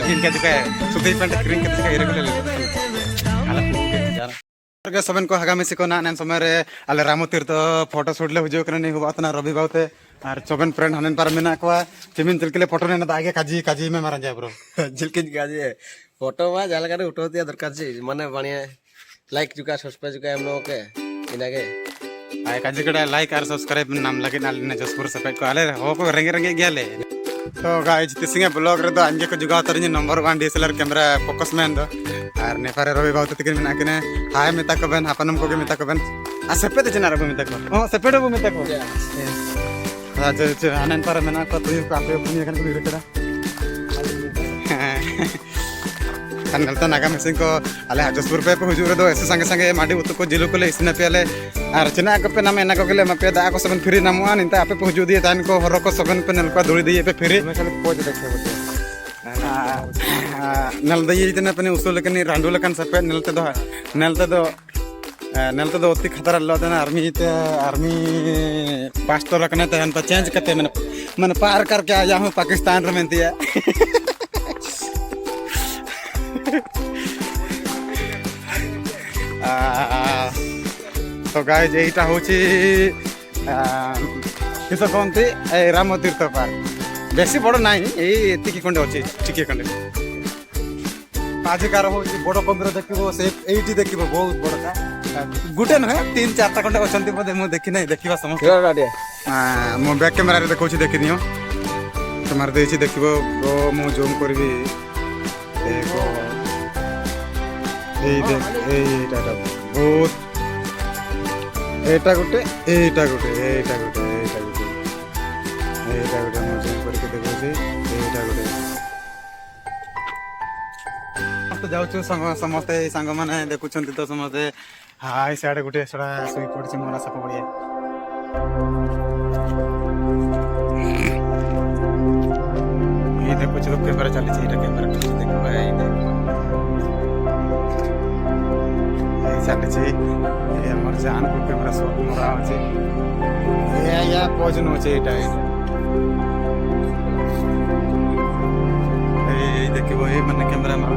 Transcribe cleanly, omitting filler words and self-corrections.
इनका जो है सुधी पेंट क्रीम के का इरेगुलर आला के सबन को हगा मिसी को ना नन समय रे आले रामो तीर्थ फोटो शूट ले हुजो करने हुआ तना रवि बावते और चोबन फ्रेंड हनन पर मिना को चिमिन तिलके फोटो ने दागे काजी काजी में मारा जाए ब्रो जिलके काजी फोटो मा जाला करे उठो दिया दरकार छी माने बढ़िया लाइक जुका सब्सक्राइब जुका हम लोग के इनागे आय काजी कड़ा लाइक और सब्सक्राइब नाम लगे नाल ने जसपुर सपेट को आले हो को रंगे रंगे गया ले तो गाइस तिसिंगे ब्लॉग रे तो अंजे को जुगा तरनी नंबर 1 डीएसएलआर कैमरा फोकस मैन दो और नेपारे रवि बावते तिकिन मिना किने हाय मिता को बन आपनम को के मिता को बन आ सेपे ते जना रबो मिता को ओ सेपे रबो मिता को आज आनंद पर मिना को तुय को आपे पुनी कन को इरकड़ा कनल तो नागा मिसिंग को आले जसपुर पे हुजूर दो ऐसे संगे संगे माडी उतु को जिलु को ले इसना पेले और चिना को पे नाम एना को गेले मपे दा को सबन फ्री नामुआ निंता आपे हुजू दिए तान को हरो को सबन पे नल को धुड़ी दिए पे फ्री मैं चले पोज देखे बते नल दई इतना पे उसूल कनी रांडू लकन सपे नलते दो अति खतरा लो देना आर्मी पास तो रखने ते हन चेंज करते मन पार करके आ जाऊं पाकिस्तान रे मेंतिया तो गाय जेटा होची किस कहते राम तीर्थ पार्क बेसी बड़ ना एति खंडे अच्छे टिके खंडे आजिकार हूँ बड़ मंदिर देखो से ये देखो बहुत बड़का गुटे नुहे 3-4 खंडे अच्छा बोधे मुझे देखी ना देखा समस्त मो बैक कैमेरा देखा देखी नियो मार दे देखो मु जूम करी देखो बहुत एटा गोटे एटा गोटे एटा गोटे एटा गोटे एटा गोटे मु जूम करके देखो एटा गोटे तो जाऊँ समस्ते सांग मैंने देखुं तो समस्ते हाय सियाड़े गोटे सड़ा शुई पड़ी मोरा साप बढ़िया ये देखो तो कैमेरा चली कैमेरा देखो चली हमर जानपुर कैमेरा शॉट मोरा अच्छे या पोज नोचे देखो ये मैंने कैमेरा मार